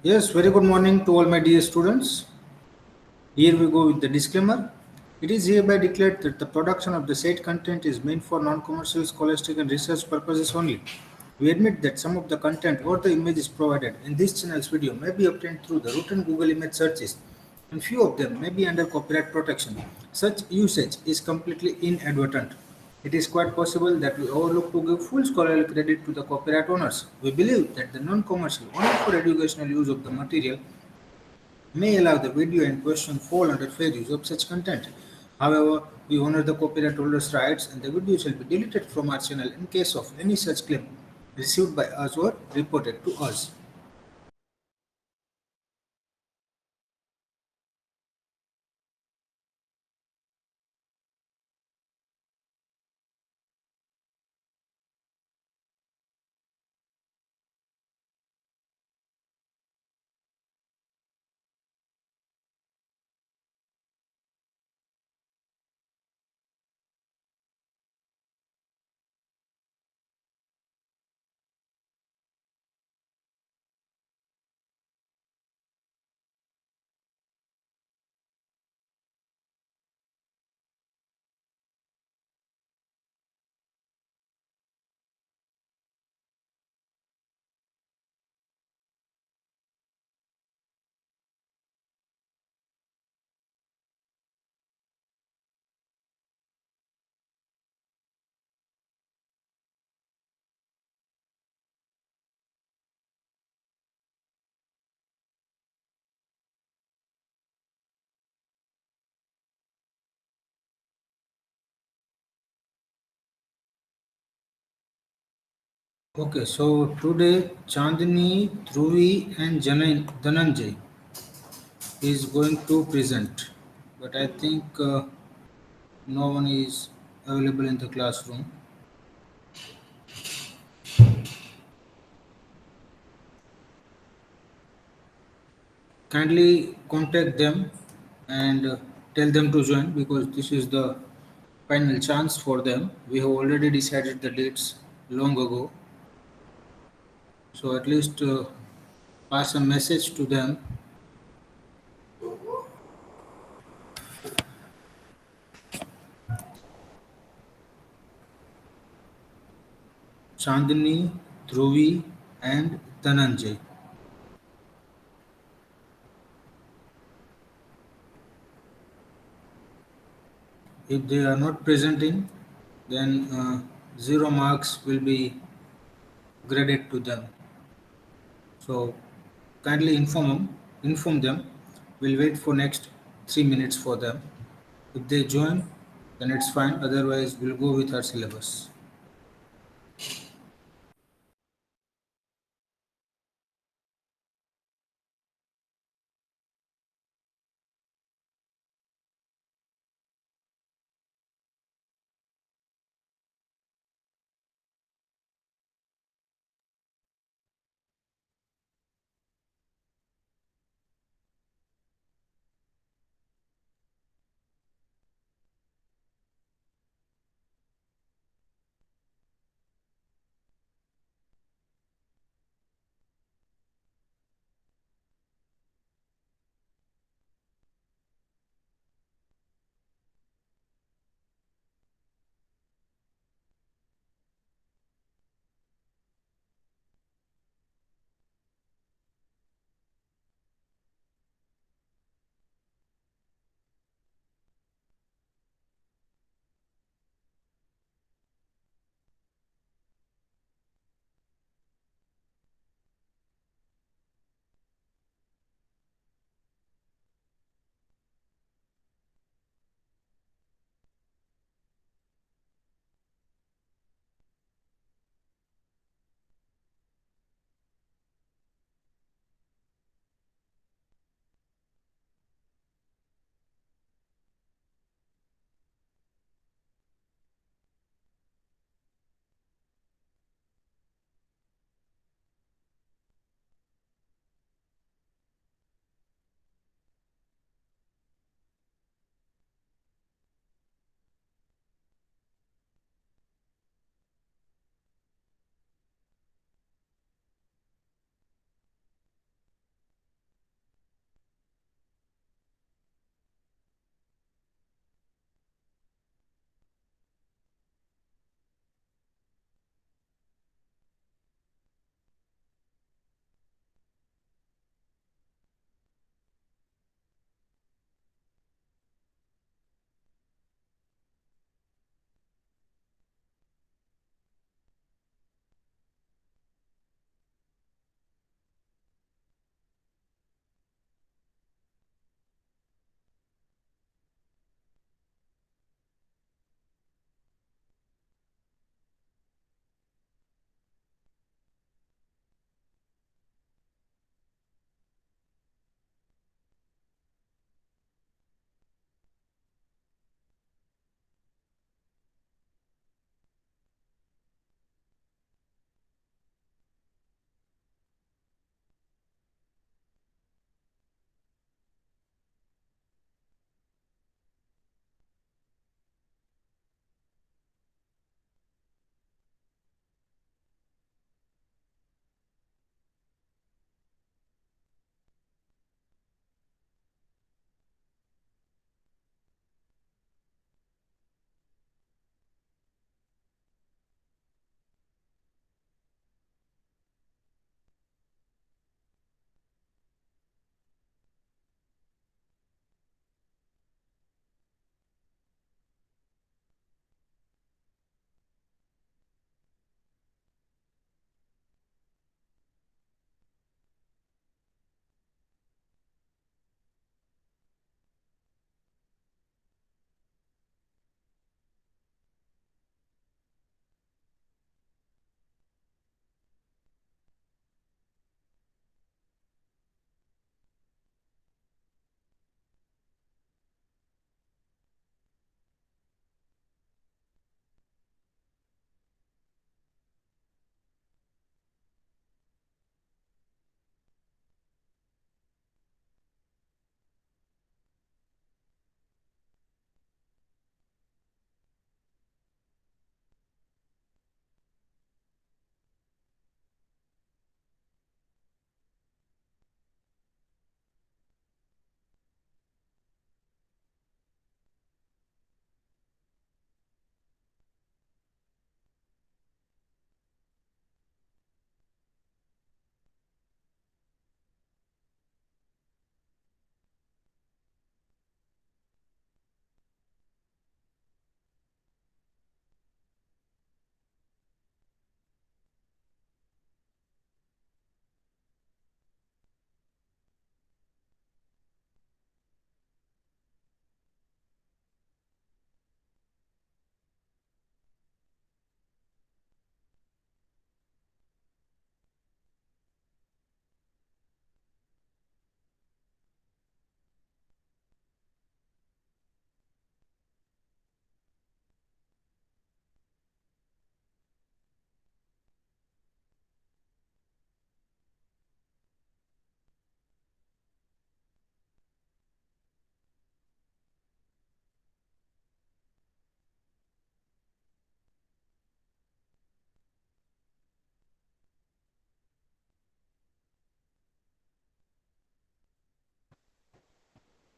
Yes, very good morning to all my dear students. Here we go with the disclaimer. It is hereby declared that the production of the said content is meant for non-commercial, scholastic and research purposes only. We admit that some of the content or the images provided in this channel's video may be obtained through the routine Google image searches, and few of them may be under copyright protection. Such usage is completely inadvertent. It is quite possible that we overlook to give full scholarly credit to the copyright owners. We believe that the non-commercial, only for educational use of the material, may allow the video in question fall under fair use of such content. However, we honor the copyright holder's rights and the video shall be deleted from our channel in case of any such claim received by us or reported to us. Okay, so today Chandni, Dhruvi and Dhananjay is going to present, but I think no one is available in the classroom. Kindly contact them and tell them to join because this is the final chance for them. We have already decided the dates long ago, so at least pass a message to them. Chandni, Dhruvi and Dhananjay. If they are not presenting, then 0 marks will be graded to them. So kindly inform them. We'll wait for next 3 minutes for them. If they join, then it's fine. Otherwise, we'll go with our syllabus.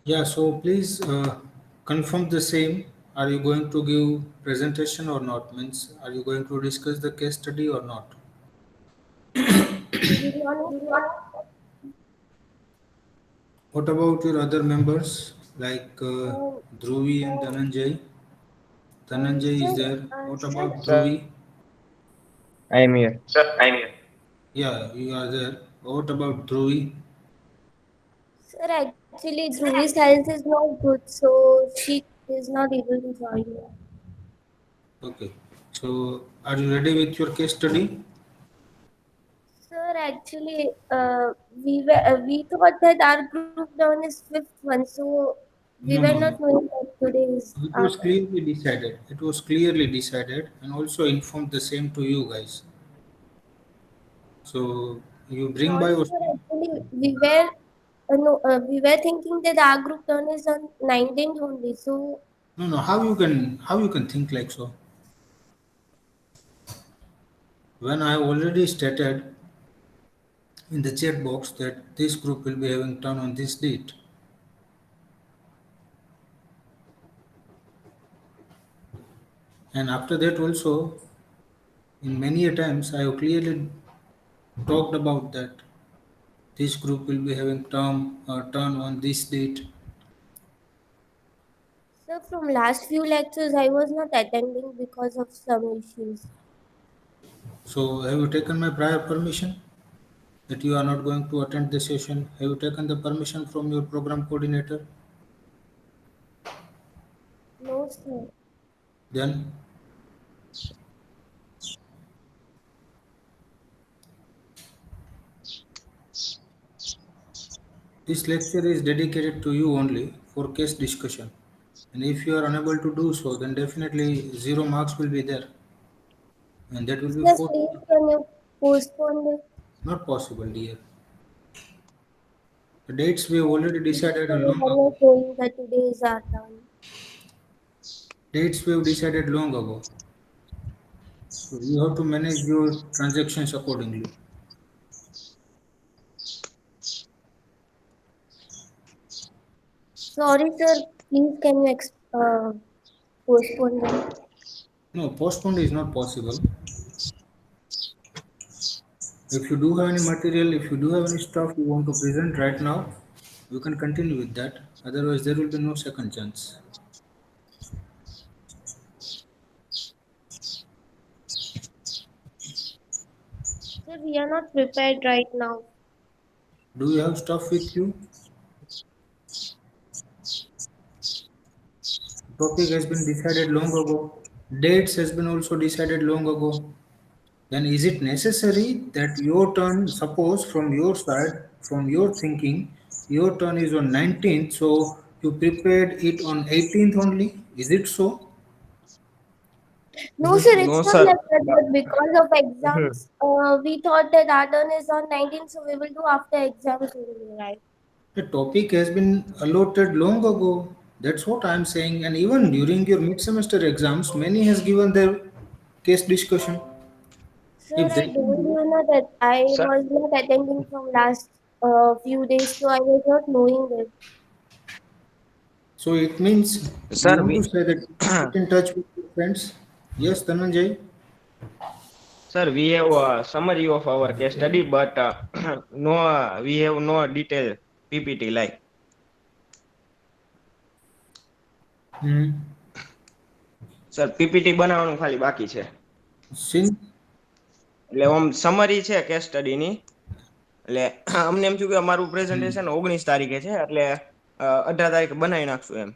Yeah, so please confirm the same. Are you going to give presentation or not? Means, are you going to discuss the case study or not? Good morning, sir. What about your other members like Um, Dhruvi and Dhananjay? Dhananjay is sir, there. What about Sir, Dhruvi? I am here. Yeah, you are there. What about Dhruvi? sir, actually, Dhruvi's health is not good, so she is not able to join you. Okay. So, are you ready with your case study? Sir, actually, we thought that our group down is fifth one, so we No, were no, not no. knowing that today is It our was turn. clearly decided. It was clearly decided and also informed the same to you guys. So, you bring by Sorry, your. sir. Actually, no, we were thinking that our group turn is on 19th only. So, No, no. How you can think like so? When I already stated in the chat box that this group will be having turn on this date, and after that also, in many a times I have clearly talked about that this group will be having turn on this date. sir, from last few lectures, I was not attending because of some issues. So, have you taken my prior permission that you are not going to attend the session? Have you taken the permission from your program coordinator? No, sir. Then this lecture is dedicated to you only for case discussion. And if you are unable to do so, then definitely 0 marks will be there. And that will be Sir, for please can you postpone it? not possible, dear. The dates we have already decided So long we were ago. not knowing that today is our turn. Dates we have decided long ago. So you have to manage your transactions accordingly. Sorry, sir. Please can you postpone it? No, postpone is not possible. If you do have any material, if you do have any stuff you want to present right now, you can continue with that. Otherwise, there will be no second chance. Sir, we are not prepared right now. Do you have stuff with you? Topic has been decided long ago. Dates has been also decided long ago. Then is it necessary that your turn, suppose from your side, from your thinking, your turn is on 19th, so you prepared it on 18th only? Is it so? No, sir, No, it's not sir. like that. But because of Mhm. exams, we thought that our turn is on 19th, so we will do after exams only, right? The topic has been allotted long ago. That's what I'm saying. And even during your mid-semester exams, many has given their case discussion. Sir, If they I can told do, you na that I Sir, was not attending from last few days, so I was not knowing it. so it means you sir, want we, to say that get in touch with your friends. Yes, Dhananjay. sir, we have a summary of our case study, but no, we have no detailed PPT like. Hmm. Sir PPT બનાવવાનું ખાલી બાકી છે Since એટલે આમ summary છે case સ્ટડીની એટલે અમને એમ થયું કે અમારું hmm. પ્રેઝન્ટેશન 19 તારીખે છે એટલે 18 તારીખે બનાવી નાખશું એમ.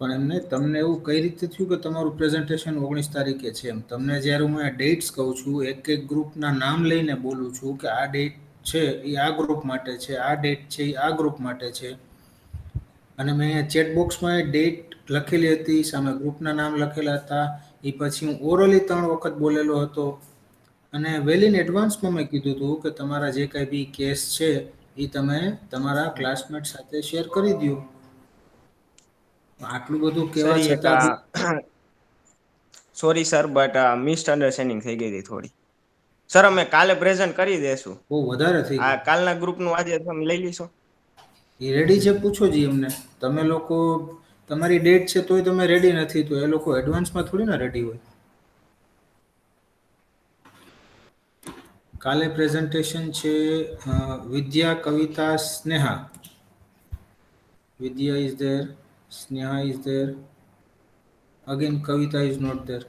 પણ એમને તમને એવું કઈ રીતે થયું કે તમારું પ્રેઝન્ટેશન 19 તારીખે છે એમ તમને જ્યારે હું આ ડેટ્સ કહું છું એક એક ગ્રુપના નામ લઈને બોલું છું કે આ ડેટ છે એ આ ગ્રુપ માટે છે આ ડેટ છે એ આ ગ્રુપ માટે છે અને મેં અહીંયા ચેટ બોક્સમાં ડેટ લખેલી હતી સામે ગ્રુપના નામ લખેલા હતા એ પછી હું ઓરલી 3 વખત બોલેલો હતો અને વેલ ઇન એડવાન્સમાં મેં કીધું હતું કે તમારા જે કાંઈ બી કેસ છે એ તમે તમારા ક્લાસમેટ સાથે શેર કરી દો આટલું બધું સર કહેવા ઈ એક છતાં બી સોરી સર બટ મિસઅન્ડરસ્ટેન્ડિંગ થઈ ગઈ હતી થોડી. સર અમે કાલે પ્રેઝન્ટ કરી દેશું. બહુ વધારે થઈ આ ગયું કાલના ગ્રુપનું આજે તમે લઈ લીશો. એ રેડી છે પૂછો જી એમને. તમે લોકો તમારી ડેટ છે તોય તમે રેડી નથી, તો એ લોકો એડવાન્સમાં થોડી ના રેડી હોય. કાલે પ્રેઝન્ટેશન છે વિદ્યા, કવિતા, Sneha. Vidya is there, Sneha is there. Again, Kavita is not there.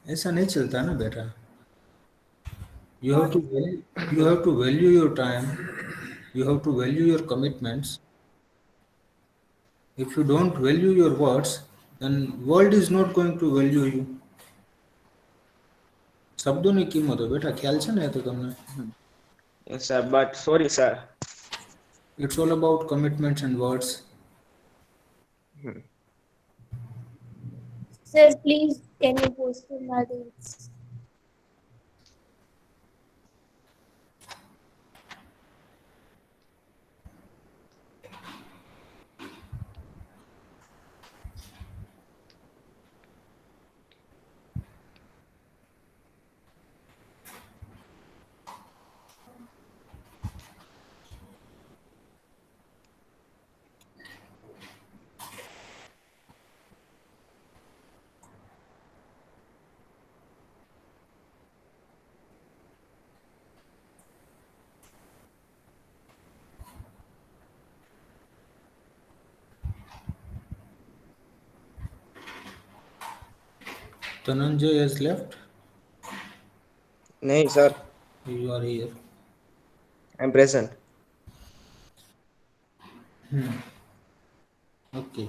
ऐसा नहीं चलता ना बेटा. You have to you have to value your time. You have to value your commitments. If you don't value your words, then world is not going to value you. શબ્દોની કિંમત હોય બેટા, ખ્યાલ છે ને એ તો તમને. Yes, sir. But sorry, sir. It's all about commitments and words. Sir, please can you postpone our dates? Dhananjay has left. No, sir. You are here. I'm present. Okay.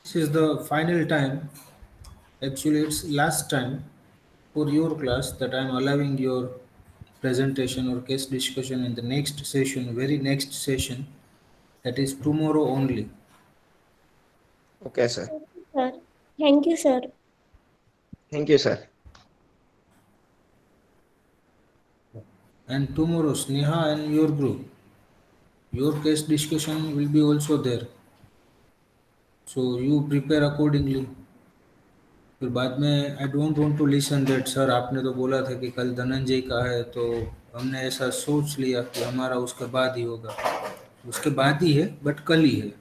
This is the final time. Actually, it's last time for your class that I'm allowing your presentation or case discussion in the next session, very next session, that is tomorrow only. Okay, sir. Sir, thank you, sir. Thank you, sir. And tomorrow, Sneha and your group, your case discussion will be also there. So you prepare accordingly. फिर बाद में I don't want to listen that sir आपने तो बोला था कि कल धनंजय का है, तो हमने ऐसा सोच लिया कि हमारा उसके बाद ही होगा. उसके बाद ही है, बट कल ही है.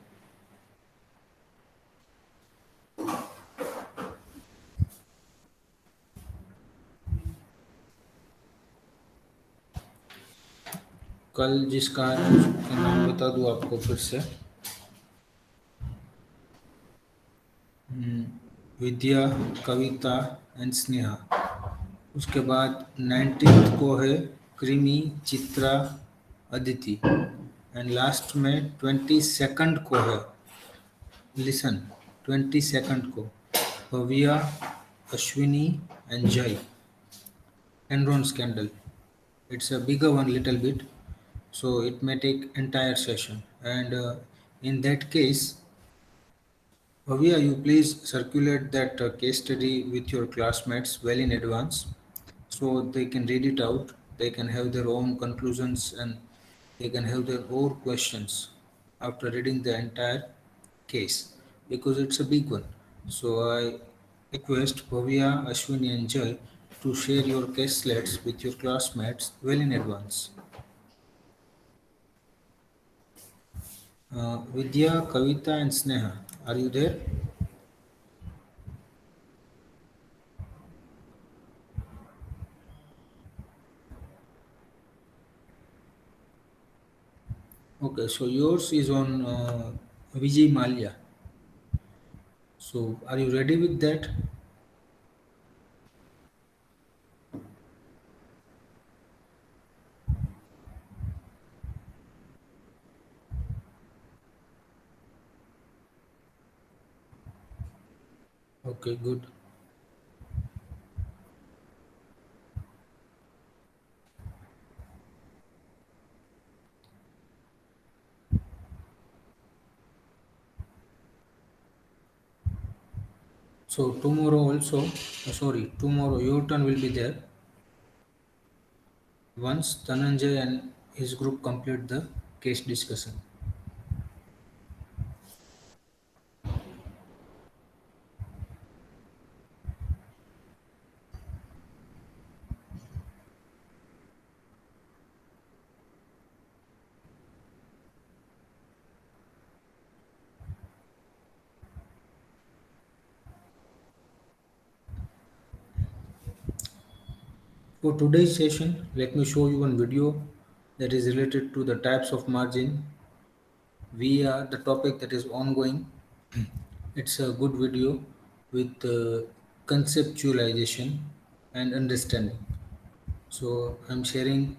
कल जिसका है उसका नाम बता दूं आपको फिर से. विद्या, कविता एंड स्नेहा. उसके बाद 19th को है creamy, Chitra, Aditi. And last में 22nd को है, लिसन, 22nd को भव्या, अश्विनी एंड जय. Enron scandal. It's a bigger one, little bit, so it may take entire session. And in that case, Bhavya, you please circulate that case study with your classmates well in advance, so they can read it out, they can have their own conclusions, and they can have their own questions after reading the entire case, because it's a big one. So I request Bhavya, Ashwini, and Jay to share your case slides with your classmates well in advance. Vidya, Kavita, and Sneha, are you there? Okay, so yours is on Vijay Malia. So are you ready with that? Okay, good. So tomorrow also, tomorrow your turn will be there once Dhananjay and his group complete the case discussion. For today's session, let me show you one video that is related to the types of margin via the topic that is ongoing. It's a good video with conceptualization and understanding. So I'm sharing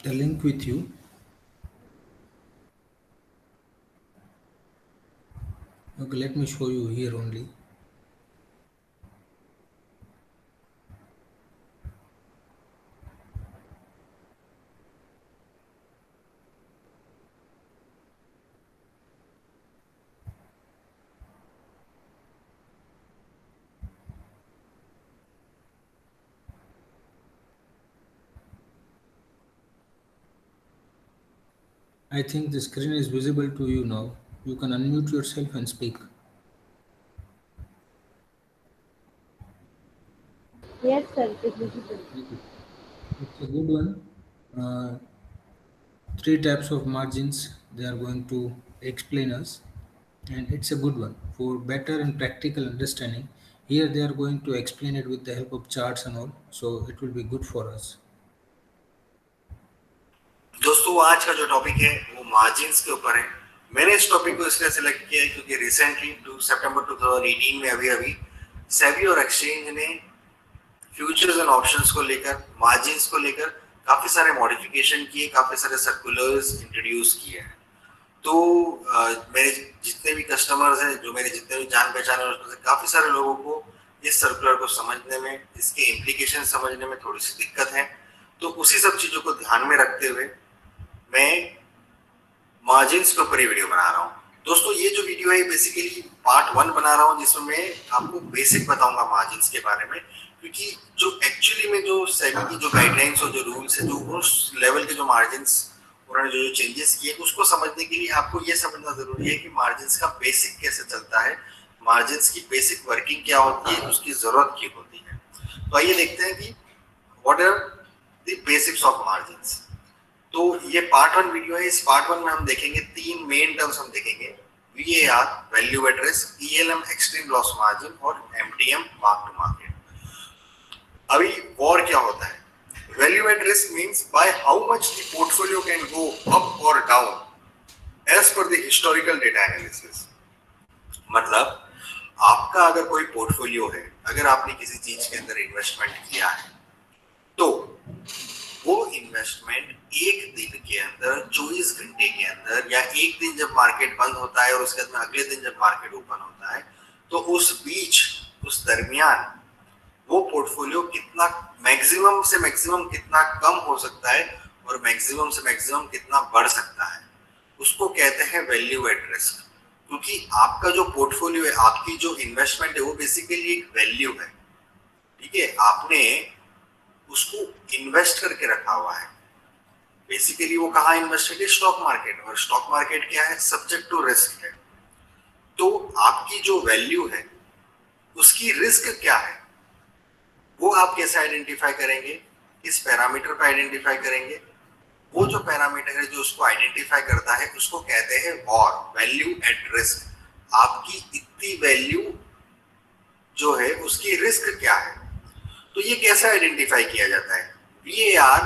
the link with you. Okay, let me show you here only. I think the screen is visible to you now. You can unmute yourself and speak. Yes, sir, it is visible. It's a good one. Uh, Three types of margins they are going to explain us, and it's a good one for better and practical understanding. Here they are going to explain it with the help of charts and all, so it will be good for us. दोस्तों आज का जो topic है वो margins के ऊपर है। मैंने इस टॉपिक को इसलिए सिलेक्ट किया है क्योंकि रिसेंटली सितंबर 2018 में अभी सेबी और एक्सचेंज ने फ्यूचर्स एंड ऑप्शंस को लेकर मार्जिन्स को लेकर काफी सारे मॉडिफिकेशन किए, काफी सारे सर्कुलर्स इंट्रोड्यूस किए हैं। तो मेरे जितने भी कस्टमर्स हैं, जो मेरे जितने भी जान पहचान है, उसमें से काफी सारे लोगों को इस सर्कुलर को समझने में, इसके इम्प्लीकेशन समझने में थोड़ी सी दिक्कत है। तो उसी सब चीजों को ध्यान में रखते हुए मैं मार्जिन्स के ऊपर ये वीडियो बना रहा हूँ। दोस्तों ये जो वीडियो है बेसिकली पार्ट 1 बना रहा हूँ, जिसमें मैं आपको बेसिक बताऊंगा मार्जिन्स के बारे में, क्योंकि जो एक्चुअली में जो सेबी की जो गाइडलाइंस और जो रूल्स है, जो उस लेवल के जो मार्जिन्स उन्होंने जो चेंजेस किए, उसको समझने के लिए आपको ये समझना जरूरी है कि मार्जिन्स का बेसिक कैसे चलता है, मार्जिन्स की बेसिक वर्किंग क्या होती है, उसकी जरूरत क्या होती है। तो आइए देखते हैं कि what are the basics of margins. तो ये पार्ट 1 वीडियो है। इस पार्ट 1 में हम देखेंगे 3 मेन टर्म्स हम देखेंगे, VAR value at risk, ELM extreme loss margin और MTM मार्क टू मार्केट। अभी वॉर क्या होता है? Value at risk means by how much the portfolio can go up और down as per the historical data analysis. मतलब आपका अगर कोई पोर्टफोलियो है, अगर आपने किसी चीज के अंदर इन्वेस्टमेंट किया है, तो वो इन्वेस्टमेंट एक दिन के अंदर, 24 घंटे के अंदर, या एक दिन जब मार्केट बंद होता है और उसके बाद में अगले दिन जब मार्केट ओपन होता है, तो उस बीच, उस दरमियान वो पोर्टफोलियो कितना मैक्सिमम से मैक्सिमम कितना कम हो सकता है और मैक्सिमम से मैक्सिमम कितना बढ़ सकता है, उसको कहते हैं वैल्यू एट रिस्क। क्योंकि आपका जो पोर्टफोलियो है, आपकी जो इन्वेस्टमेंट है, वो बेसिकली एक वैल्यू है। ठीक है, आपने उसको इन्वेस्ट करके रखा हुआ है। बेसिकली वो कहाँ इन्वेस्ट है? Stock market. और स्टॉक मार्केट क्या है? सब्जेक्ट टू रिस्क है। तो आपकी जो वैल्यू है उसकी रिस्क क्या है, वो आप कैसे आइडेंटिफाई करेंगे? किस पैरामीटर पर आइडेंटिफाई करेंगे? वो जो पैरामीटर है जो उसको आइडेंटिफाई करता है, उसको कहते हैं वॉर, वैल्यू एट रिस्क। आपकी इतनी वैल्यू जो है उसकी रिस्क क्या है? तो ये कैसे आइडेंटिफाई किया जाता है? VAR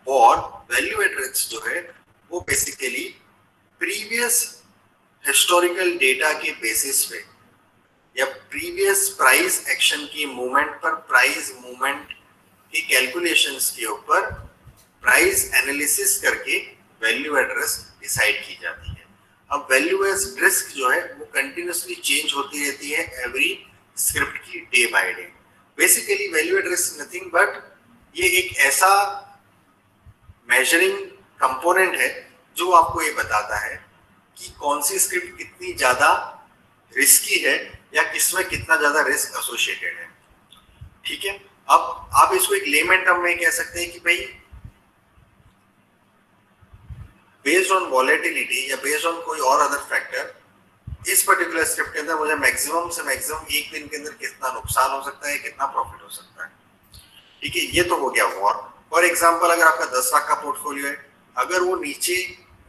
और वैल्यू एट रिस्क जो है वो बेसिकली प्रीवियस हिस्टोरिकल डेटा के बेसिस पे या प्रीवियस प्राइस एक्शन की मूवमेंट पर, प्राइस मूवमेंट की कैलकुलेशंस के ऊपर प्राइस एनालिसिस करके वैल्यू एट रिस्क डिसाइड की जाती है। अब वैल्यू एट रिस्क जो है वो कंटिन्यूसली चेंज होती रहती है एवरी स्क्रिप्ट की, day by day. Basically value at risk nothing but ये एक ऐसा मेजरिंग कंपोनेंट है जो आपको ये बताता है कि कौन सी स्क्रिप्ट कितनी ज्यादा रिस्की है या किसमें कितना ज्यादा रिस्क एसोसिएटेड है। ठीक है, अब आप इसको एक लेमन टर्म में कह सकते हैं कि भाई बेस्ड ऑन वॉलेटिलिटी या बेस्ड ऑन कोई और अदर फैक्टर, इस पर्टिकुलर स्क्रिप्ट के अंदर मुझे मैक्सिमम से मैक्सिमम एक दिन के अंदर कितना नुकसान हो सकता है, कितना प्रॉफिट हो सकता है। ठीक है, ये तो हो गया वॉर। फॉर एग्जांपल, अगर आपका 10 लाख का पोर्टफोलियो है, अगर वो नीचे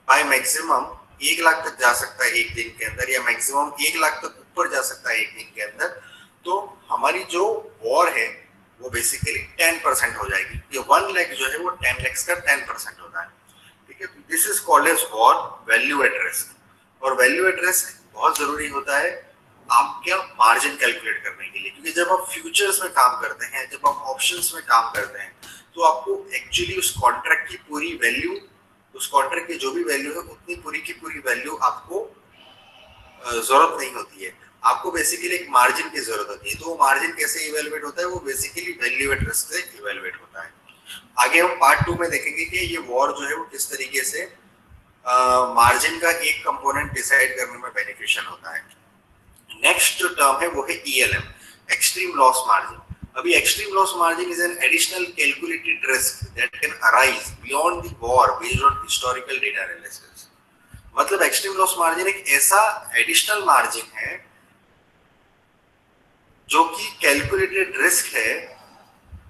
बाय मैक्सिमम 1 लाख तक जा सकता है एक दिन के अंदर, या मैक्सिमम 1 लाख तक ऊपर जा सकता है एक दिन के अंदर, तो हमारी जो वॉर है वो बेसिकली 10% हो जाएगी। ये 1 लाख जो है वो 10 लाख का 10% होता है, ठीक है। This is called as VaR value at risk. और वैल्यू एट रिस्क बहुत जरूरी होता है आपका मार्जिन कैलकुलेट करने के लिए, क्योंकि जब आप फ्यूचर्स में काम करते हैं, जब आप ऑप्शंस में काम करते हैं, तो आपको एक्चुअली उस कॉन्ट्रैक्ट की पूरी वैल्यू, उस कॉन्ट्रैक्ट की जो भी वैल्यू है उतनी पूरी की पूरी वैल्यू आपको जरूरत नहीं होती है। आपको बेसिकली एक मार्जिन की जरूरत होती है। तो वो मार्जिन कैसे इवेलुएट होता है? वो बेसिकली वैल्यू एट रिस्क से इवेलुएट होता है। आगे हम पार्ट 2 में देखेंगे कि ये वॉर जो है वो किस तरीके से मार्जिन का एक कंपोनेंट डिसाइड करने में बेनिफिशियल होता है। नेक्स्ट जो टर्म है वो है ELM, एक्सट्रीम लॉस मार्जिन। अभी extreme loss margin is an additional calculated risk that can arise beyond the war based on historical data analysis. मतलब एक्सट्रीम लॉस मार्जिन एक ऐसा एडिशनल मार्जिन है जो कि कैलकुलेटेड रिस्क है,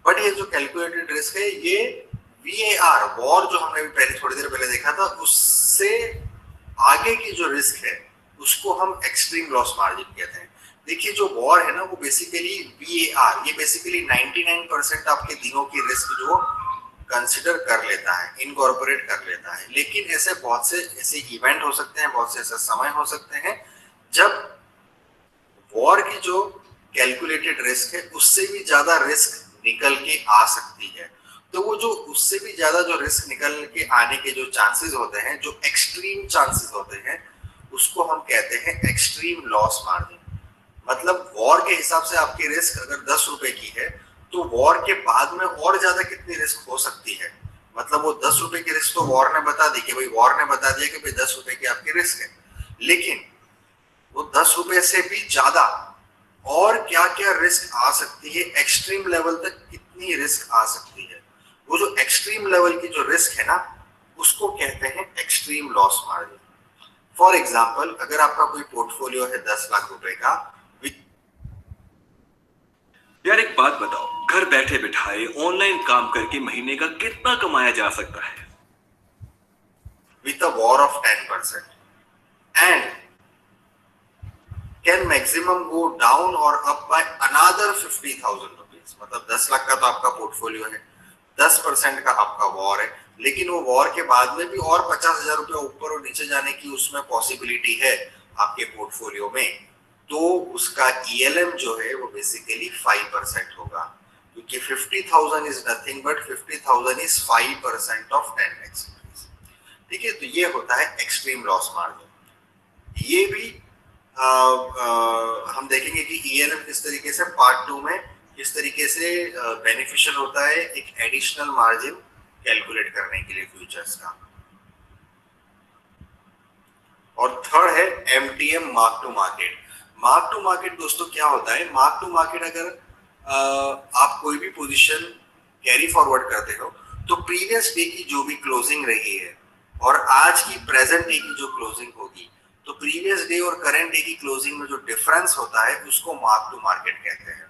बट ये जो कैलकुलेटेड रिस्क है ये VAR, वॉर जो हमने भी पहले थोड़ी देर पहले देखा था, उससे आगे की जो रिस्क है उसको हम एक्सट्रीम लॉस मार्जिन कहते हैं। देखिए जो वॉर है ना वो बेसिकली VAR, ये बेसिकली 99% आपके दिनों की रिस्क जो कंसिडर कर लेता है, इनकॉर्पोरेट कर लेता है। लेकिन ऐसे बहुत से ऐसे इवेंट हो सकते हैं, बहुत से ऐसे समय हो सकते हैं जब वॉर की जो कैलकुलेटेड रिस्क है उससे भी ज्यादा रिस्क निकल के आ सकती है। तो वो जो उससे भी ज्यादा जो रिस्क निकल के आने के जो चांसेस होते हैं, जो एक्सट्रीम चांसेस होते हैं, उसको हम कहते हैं एक्सट्रीम लॉस मार्जिन। मतलब वॉर के हिसाब से आपकी रिस्क अगर 10 रुपए की है तो वॉर के बाद में और ज्यादा कितनी रिस्क हो सकती है। मतलब वो 10 रुपए की रिस्क तो वॉर ने बता दी कि भाई, वॉर ने बता दिया कि भाई 10 रुपए की आपकी रिस्क है, लेकिन वो 10 रुपए से भी ज्यादा और क्या क्या रिस्क आ सकती है, एक्सट्रीम लेवल तक कितनी रिस्क आ सकती है। वो जो एक्सट्रीम लेवल की जो रिस्क है ना उसको कहते हैं extreme loss margin. For example, अगर आपका कोई पोर्टफोलियो है 10 लाख रुपए का, यार एक बात बताओ, घर बैठे बिठाए ऑनलाइन काम करके महीने का कितना कमाया जा सकता है? with a war of 10% and can maximum go down or up by another 50,000 rupees। मतलब 10 लाख का तो आपका पोर्टफोलियो है, 10% का आपका वॉर है, लेकिन वो वॉर के बाद में भी और 50,000 रुपया ऊपर और नीचे जाने की उसमें पॉसिबिलिटी है आपके पोर्टफोलियो में। तो उसका ELM जो है वो बेसिकली 5% होगा, क्योंकि 50,000 is nothing but 50,000 is 5% of 10 lakhs। ठीक है, तो ये होता है एक्सट्रीम लॉस मार्जिन। ये भी हम देखेंगे कि ELM किस तरीके से पार्ट 2 में किस तरीके से बेनिफिशियल होता है एक एडिशनल मार्जिन कैलकुलेट करने के लिए फ्यूचर्स का। और थर्ड है MTM, mark to market. Mark to market दोस्तों क्या होता है? मार्क टू मार्केट अगर आप कोई भी पोजीशन कैरी फॉरवर्ड करते हो तो प्रीवियस डे की जो भी क्लोजिंग रही है और आज की प्रेजेंट डे की जो क्लोजिंग होगी, तो प्रीवियस डे और करंट डे की क्लोजिंग में जो डिफरेंस होता है उसको मार्क टू मार्केट कहते हैं।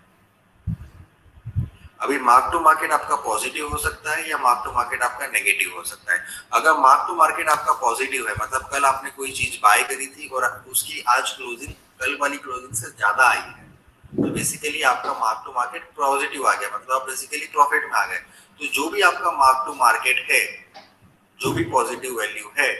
अभी मार्क टू मार्केट आपका पॉजिटिव हो सकता है या मार्क टू मार्केट आपका नेगेटिव हो सकता है। अगर मार्क टू मार्केट आपका पॉजिटिव है, मतलब कल आपने कोई चीज बाय करी थी और उसकी आज क्लोजिंग कल वाली क्लोजिंग से ज्यादा आई है, तो बेसिकली आपका मार्क टू मार्केट पॉजिटिव आ गया, मतलब आप बेसिकली प्रॉफिट में आ गए। तो जो भी आपका मार्क टू मार्केट है, जो भी पॉजिटिव वैल्यू है,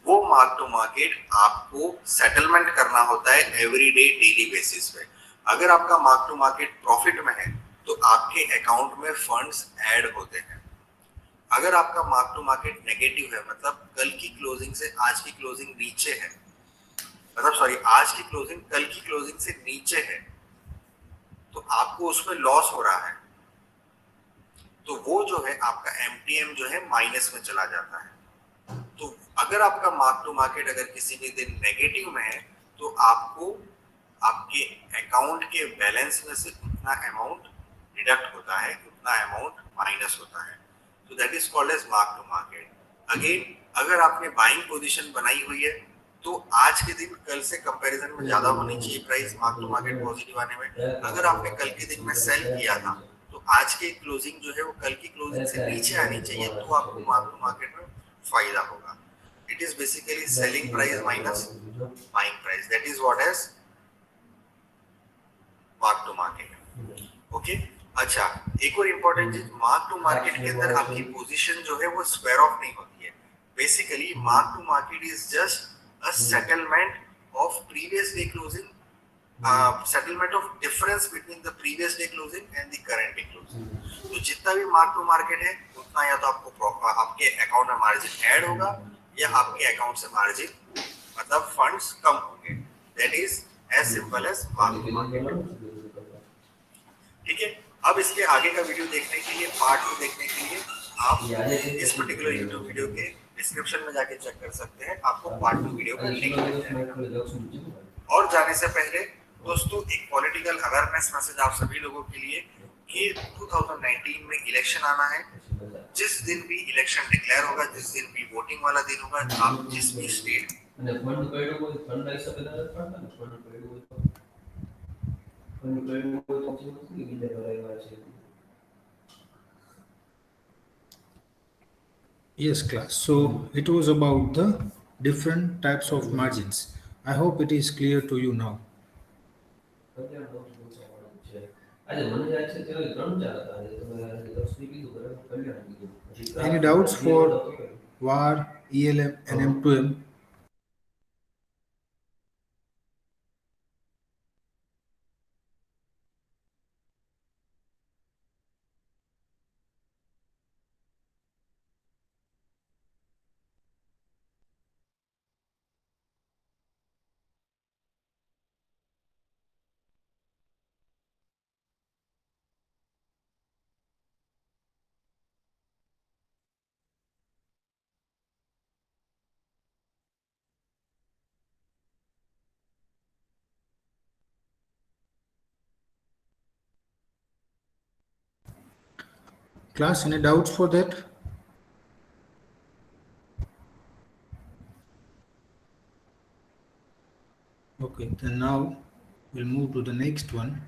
वो मार्क टू मार्केट आपको सेटलमेंट करना होता है एवरीडे डेली बेसिस पे। अगर आपका मार्क टू मार्केट प्रॉफिट में है तो आपके अकाउंट में फंड्स ऐड होते हैं। अगर आपका मार्क टू मार्केट नेगेटिव है, मतलब कल की क्लोजिंग से आज की क्लोजिंग नीचे है, मतलब सॉरी आज की क्लोजिंग कल की क्लोजिंग से नीचे है, तो आपको उसमें लॉस हो रहा है, तो वो जो है आपका MTM जो है माइनस में चला जाता है। तो अगर आपका मार्क टू मार्केट अगर किसी भी दिन नेगेटिव में है तो आपको आपके अकाउंट के बैलेंस में से उतना अमाउंट डिडक्ट होता है, उतना अमाउंट माइनस होता है। तो that is called as mark to market. Again, अगर आपने बाइंग पोजीशन बनाई हुई है तो आज के दिन कल से कंपैरिजन में ज्यादा होनी चाहिए price mark to market positive आने में। अगर आपने कल के दिन में सेल किया था तो आज की क्लोजिंग जो है वो कल की क्लोजिंग से नीचे आनी चाहिए, तो आपको मार्क टू मार्केट में फायदा होगा। It is basically selling price minus buying price, that is what is mark to market. Okay, अच्छा, एक और इम्पोर्टेंट चीज, मार्क टू मार्केट के अंदर आपकी पोजीशन जो है वो स्क्वायर ऑफ नहीं होती है। Basically mark to market is just a settlement of previous day closing, settlement of difference between the previous day closing and the current day closing. तो जितना भी मार्क टू मार्केट है उतना या तो आपको आपके अकाउंट में मार्जिन ऐड होगा या आपके अकाउंट से मार्जिन मतलब फंड्स कम होंगे। That is as simple as mark to market. ठीक है, अब इसके आगे का वीडियो देखने के लिए, पार्ट 2 देखने के लिए आप इस पर्टिकुलर यूट्यूब वीडियो के डिस्क्रिप्शन में जाके चेक कर सकते हैं, आपको पार्ट 2 वीडियो का लिंक मिल जाएगा। और जाने से पहले दोस्तों एक पॉलिटिकल अवेयरनेस मैसेज आप सभी लोगों के लिए कि 2019 में इलेक्शन आना है। जिस दिन भी इलेक्शन डिक्लेयर होगा, जिस दिन भी वोटिंग वाला दिन होगा, आप जिस भी state Yes, class. So it was about the different types of margins. I hope it is clear to you now. Any doubts for VAR, ELM, and M2M? Class, any doubts for that? Okay, then now we'll move to the next one.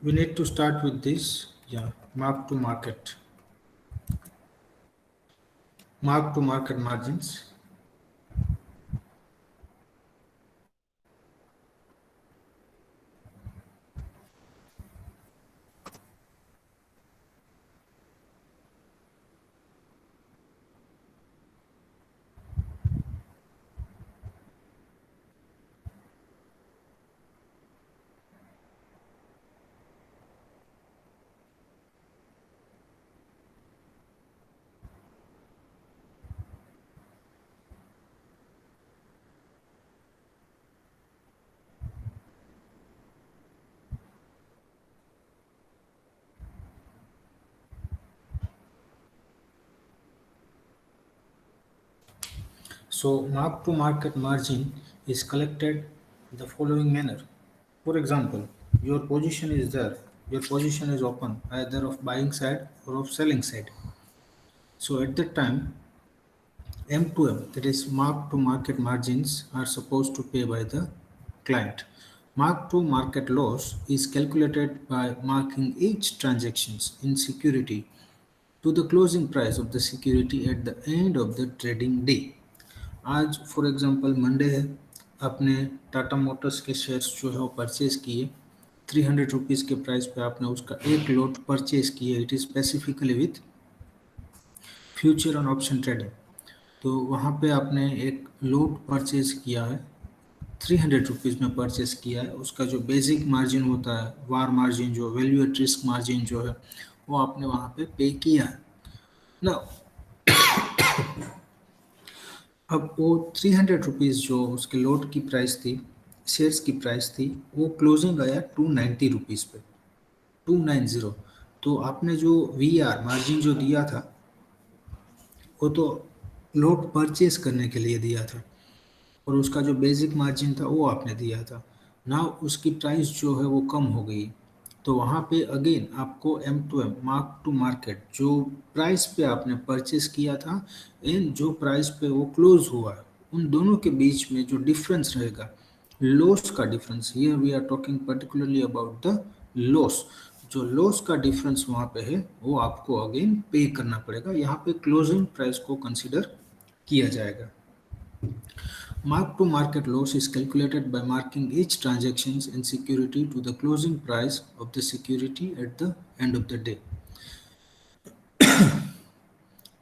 We need to start with this, yeah, mark to market. Mark to market margins. So mark to market margin is collected in the following manner. For example, your position is there, your position is open either of buying side or of selling side. So at that time, M2M, that is mark to market margins, are supposed to pay by the client. Mark to market loss is calculated by marking each transactions in security to the closing price of the security at the end of the trading day. आज for example Monday है, आपने Tata Motors के shares जो है वो purchase किए 300 rupees के price पे, आपने उसका एक लॉट परचेज किए। It is specifically with future on option trading. तो वहाँ पे आपने एक लॉट परचेज किया है, 300 रुपीज़ में परचेज किया है। उसका जो बेसिक मार्जिन होता है, वार मार्जिन, जो वैल्यू एट रिस्क मार्जिन जो है, वो आपने वहाँ पे किया है ना। अब वो 300 रुपीज़ जो उसके लोड की प्राइस थी, शेयर्स की प्राइस थी, वो क्लोजिंग आया 290 रुपीज़ पे, 290। तो आपने जो VR मार्जिन जो दिया था, वो तो लोड परचेज करने के लिए दिया था। और उसका जो बेसिक मार्जिन था वो आपने दिया था। नाउ उसकी प्राइस जो है वो कम हो गई, तो वहाँ पे अगेन आपको M to M mark to market जो प्राइस पे आपने परचेस किया था एंड जो प्राइस पे वो क्लोज हुआ है, उन दोनों के बीच में जो डिफरेंस रहेगा, लॉस का difference, here we are talking particularly about the loss, जो लॉस का डिफरेंस वहाँ पे है वो आपको अगेन पे करना पड़ेगा। यहाँ पे क्लोजिंग प्राइस को कंसिडर किया जाएगा। Mark to market loss is calculated by marking each transactions in security to the closing price of the security at the end of the day.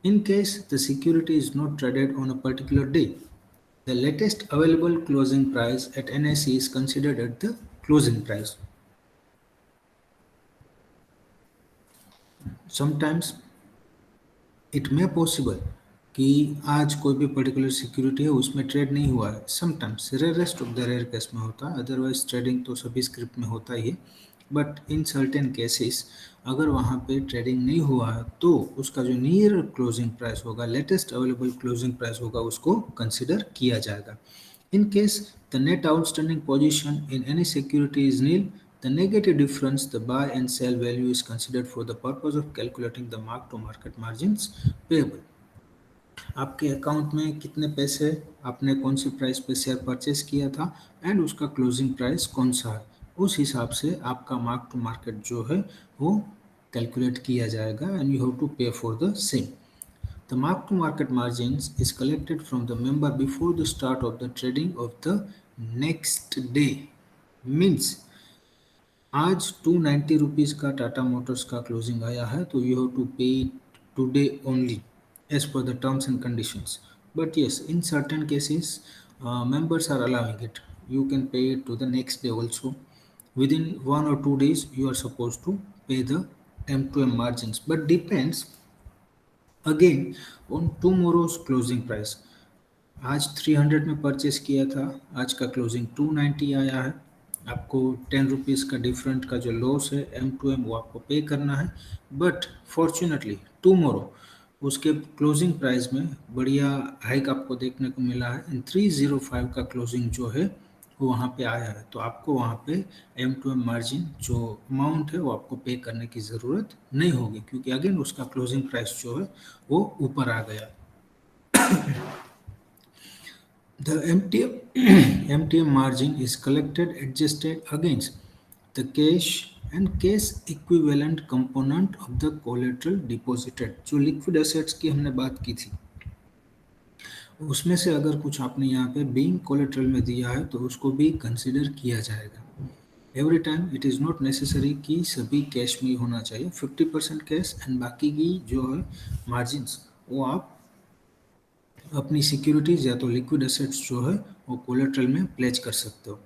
In case the security is not traded on a particular day, the latest available closing price at NSE is considered at the closing price. Sometimes it may possible कि आज कोई भी particular security है उसमें trade नहीं हुआ है, sometimes rarest of the rare case में होता है, अदरवाइज ट्रेडिंग तो सभी स्क्रिप्ट में होता ही है, बट इन सर्टेन केसेस अगर वहाँ पे ट्रेडिंग नहीं हुआ है तो उसका जो नियर क्लोजिंग प्राइस होगा, लेटेस्ट अवेलेबल क्लोजिंग प्राइस होगा, उसको कंसिडर किया जाएगा। In case the net outstanding position in any security is nil, the negative difference, the buy and sell value, is considered for the purpose of calculating the mark to market margins payable. आपके account में कितने पैसे, आपने कौन सी price पे share purchase किया था and उसका क्लोजिंग प्राइस कौन सा है, उस हिसाब से आपका मार्क टू मार्केट जो है वो कैलकुलेट किया जाएगा एंड यू हैव टू पे for the same. The mark to market margins is collected from the member before the start of the trading of the next day. Means आज 290 rupees का Tata Motors का closing आया है तो you have to पे today only as per the terms and conditions. But yes, in certain cases, members are allowing it. You can pay it to the next day also. Within 1 or 2 days, you are supposed to pay the M2M margins. But depends again on tomorrow's closing price. आज 300 में purchase किया था, आज का closing 290 आया है, आपको 10 rupees का डिफरेंट का जो लॉस है M2M वो आपको पे करना है। बट फॉर्चुनेटली टुमारो उसके क्लोजिंग प्राइस में बढ़िया हाइक आपको देखने को मिला है एंड 305 का क्लोजिंग जो है वो वहाँ पे आया है, तो आपको वहाँ पे M2M मार्जिन जो अमाउंट है वो आपको पे करने की ज़रूरत नहीं होगी, क्योंकि अगेन उसका क्लोजिंग प्राइस जो है वो ऊपर आ गया। The MTM margin is collected adjusted against the cash and cash equivalent component of the collateral deposited। जो liquid assets की हमने बात की थी उसमें से अगर कुछ आपने यहाँ पे being collateral में दिया है तो उसको भी कंसिडर किया जाएगा। Every time it is not necessary कि सभी कैश में होना चाहिए, 50% कैश एंड बाकी की जो है मार्जिन्स वो आप अपनी सिक्योरिटीज या तो लिक्विड एसेट्स जो है वो कोलेट्रल में प्लेज कर सकते हो।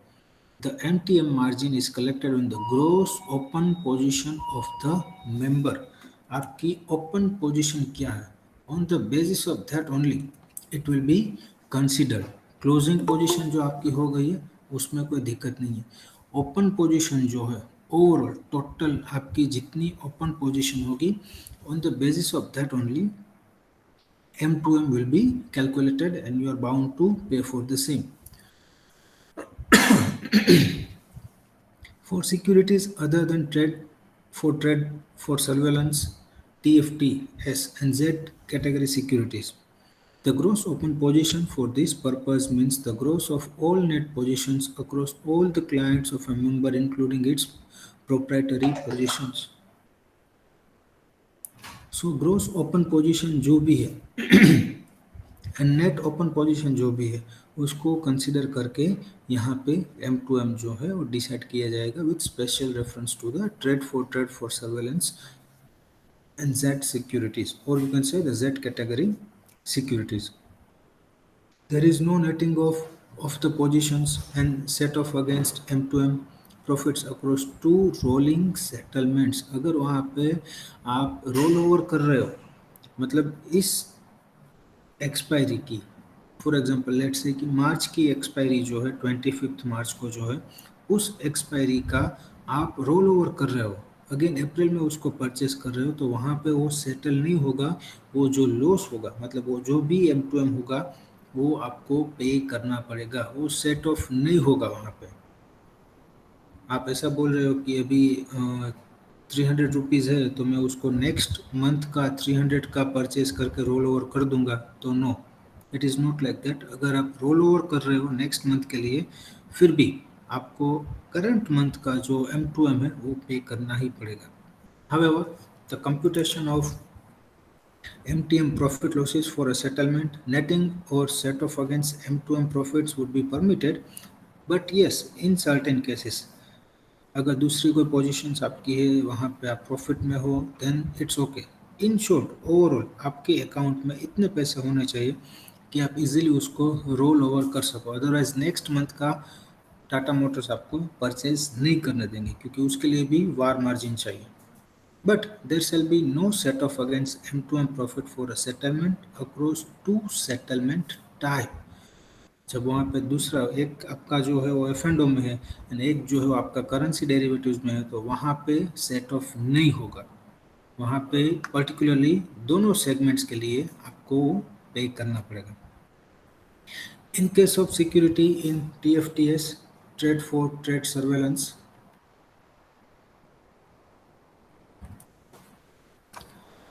The MTM margin is collected on the gross open position of the member. आपकी ओपन पोजीशन क्या है, on the basis of that only it will be considered. Closing position जो आपकी हो गई है उसमें कोई दिक्कत नहीं है। ओपन पोजीशन जो है ओवरऑल टोटल आपकी जितनी ओपन पोजीशन होगी, on the basis of that only M2M will be calculated and you are bound to pay for the same. For securities other than trade for surveillance, TFT, S and Z category securities, the gross open position for this purpose means the gross of all net positions across all the clients of a member including its proprietary positions. So gross open position जो भी है and net open position जो भी है उसको consider करके यहाँ पे M2M जो है वो डिसाइड किया जाएगा with special reference to the trade for surveillance and Z securities, और you can say the Z category securities. There is no netting off the positions and set off against M2M profits across two rolling settlements. अगर वहाँ पे आप roll over कर रहे हो, मतलब इस एक्सपायरी की, फॉर एग्जांपल लेट्स से कि मार्च की एक्सपायरी जो है 25 मार्च को जो है उस एक्सपायरी का आप रोल ओवर कर रहे हो, अगेन अप्रैल में उसको परचेस कर रहे हो, तो वहाँ पे वो सेटल नहीं होगा। वो जो लॉस होगा, मतलब वो जो भी M2M होगा वो आपको पे करना पड़ेगा, वो सेट ऑफ नहीं होगा वहाँ पे। आप ऐसा बोल रहे हो कि अभी 300 रुपीज़ है तो मैं उसको नेक्स्ट मंथ का 300 का परचेज करके रोल ओवर कर दूंगा, तो no, it is not like that. अगर आप रोल ओवर कर रहे हो नेक्स्ट मंथ के लिए, फिर भी आपको करंट मंथ का जो M2M है वो पे करना ही पड़ेगा। However, the computation of MTM profit losses for a settlement, netting or set off against M2M profits would be permitted, but yes, in certain cases. अगर दूसरी कोई पोजीशंस आपकी है वहाँ पे आप प्रॉफिट में हो, then it's okay. In short overall आपके अकाउंट में इतने पैसे होने चाहिए कि आप इजीली उसको रोल ओवर कर सको, अदरवाइज नेक्स्ट मंथ का टाटा मोटर्स आपको परचेज नहीं करने देंगे, क्योंकि उसके लिए भी वार मार्जिन चाहिए। But there shall be no set off against M2M profit for a settlement across two settlement type. जब वहाँ पे दूसरा एक आपका जो है वो एफ एंड ओ में है एंड एक जो है वो आपका करेंसी डेरिवेटिव्स में है, तो वहाँ पे सेट ऑफ नहीं होगा। वहाँ पे पर्टिकुलरली दोनों सेगमेंट्स के लिए आपको पे करना पड़ेगा। In case of security in TFTS, trade for trade surveillance,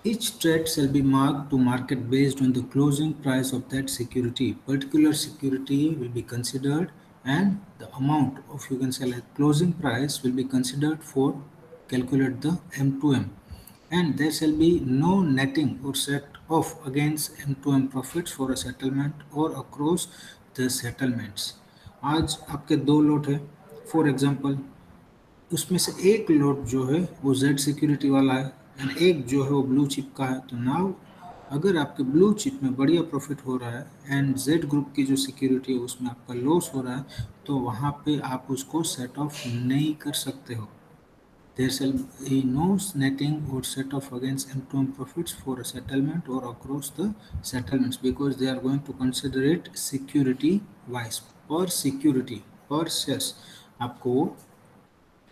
each trade shall be marked to market based on the closing price of that security. Particular security will be considered and the amount of, you can say, like closing price will be considered for calculate the M2M, and there shall be no netting or set off against M2M profits for a settlement or across the settlements. आज आपके दो लोट है, for example उसमें से एक लोट जो है वो जेड सिक्योरिटी वाला है एंड एक जो है वो ब्लू चिप का है। तो नाउ अगर आपके ब्लू चिप में बढ़िया प्रॉफिट हो रहा है एंड जेड ग्रुप की जो सिक्योरिटी है उसमें आपका लॉस हो रहा है, तो वहाँ पे आप उसको सेट ऑफ नहीं कर सकते हो। There shall be no netting or set off against M2M profits for a settlement or across the settlements, because they are going to consider it security wise, per security, per shares आपको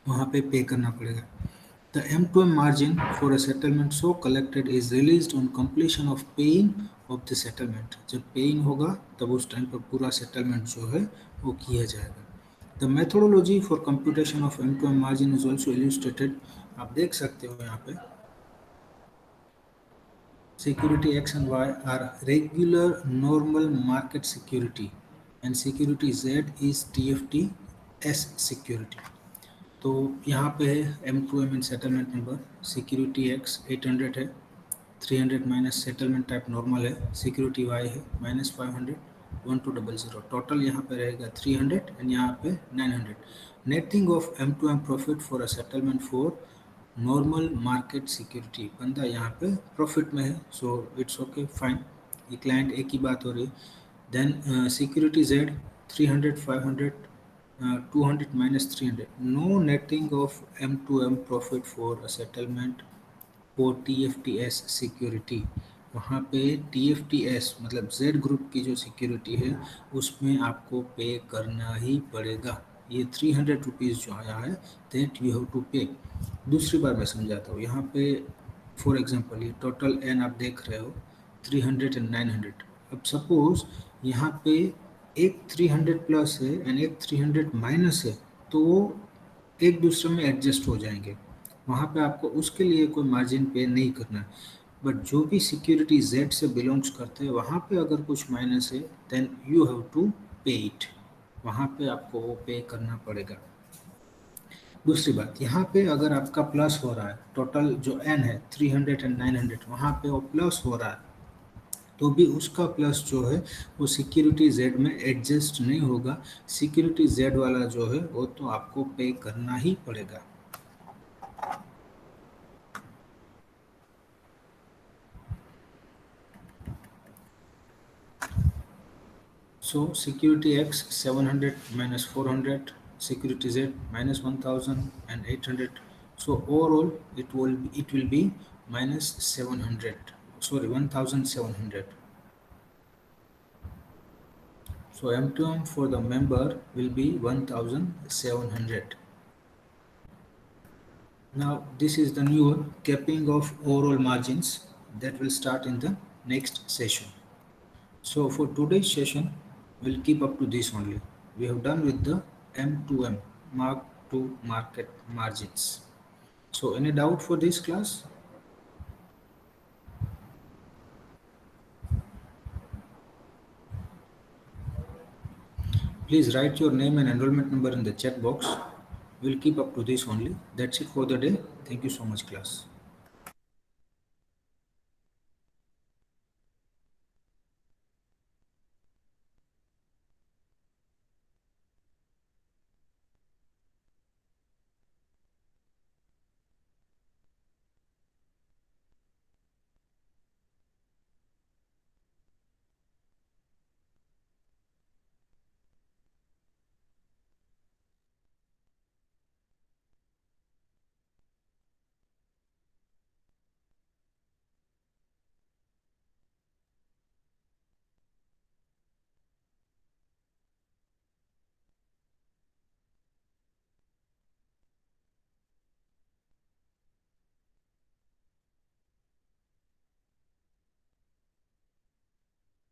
वहाँ पे करना पड़ेगा। The M2M margin for a settlement so collected is released on completion of paying of the settlement. जब paying होगा तब उस time पर पूरा सेटलमेंट जो है वो किया जाएगा। The methodology for computation of M2M margin is also illustrated. आप देख सकते हो यहाँ पे security X and Y are regular normal market security and security Z is TFT S security. तो यहाँ पे है M2M इन सेटलमेंट नंबर, सिक्योरिटी X 800 है, 300 माइनस सेटलमेंट टाइप नॉर्मल है, सिक्योरिटी Y है -500 1200, टोटल यहाँ पे रहेगा 300 एंड यहाँ पे 900। Netting of M2M profit for a settlement for normal market security, बंदा यहाँ पे प्रॉफिट में है, सो इट्स ओके फाइन, ये क्लाइंट एक ही बात हो रही। Then security Z 300 500 200 minus 300, no netting of M2M profit for a settlement for TFTS security। वहाँ पे TFTS मतलब Z ग्रुप की जो सिक्योरिटी है उसमें आपको पे करना ही पड़ेगा। ये 300 रुपीज़ जो आया है दैट यू हैव टू पे। दूसरी बार मैं समझाता हूँ, यहाँ पे फॉर एग्जांपल ये टोटल एन आप देख रहे हो 300 एंड 900। अब सपोज यहाँ पे एक 300 प्लस है एंड एक 300 माइनस है, तो वो एक दूसरे में एडजस्ट हो जाएंगे, वहाँ पे आपको उसके लिए कोई मार्जिन पे नहीं करना है। बट जो भी सिक्योरिटी Z से बिलोंग्स करते हैं वहाँ पे अगर कुछ माइनस है देन यू हैव टू पे इट, वहाँ पे आपको वो पे करना पड़ेगा। दूसरी बात, यहाँ पे अगर आपका प्लस हो रहा है, टोटल जो N है 300 एंड 900, वहाँ पे वो प्लस हो रहा है, तो भी उसका प्लस जो है वो सिक्योरिटी Z में एडजस्ट नहीं होगा। सिक्योरिटी Z वाला जो है वो तो आपको पे करना ही पड़ेगा। So security X 700 minus 400, security Z minus 1000 and 800. So overall it will be minus 700. Sorry, 1700. So M2M for the member will be 1700. Now this is the new capping of overall margins that will start in the next session. So for today's session, we'll keep up to this only. We have done with the M2M, mark to market margins. So any doubt for this class? Please write your name and enrollment number in the chat box. We'll keep up to this only. That's it for the day. Thank you so much, class.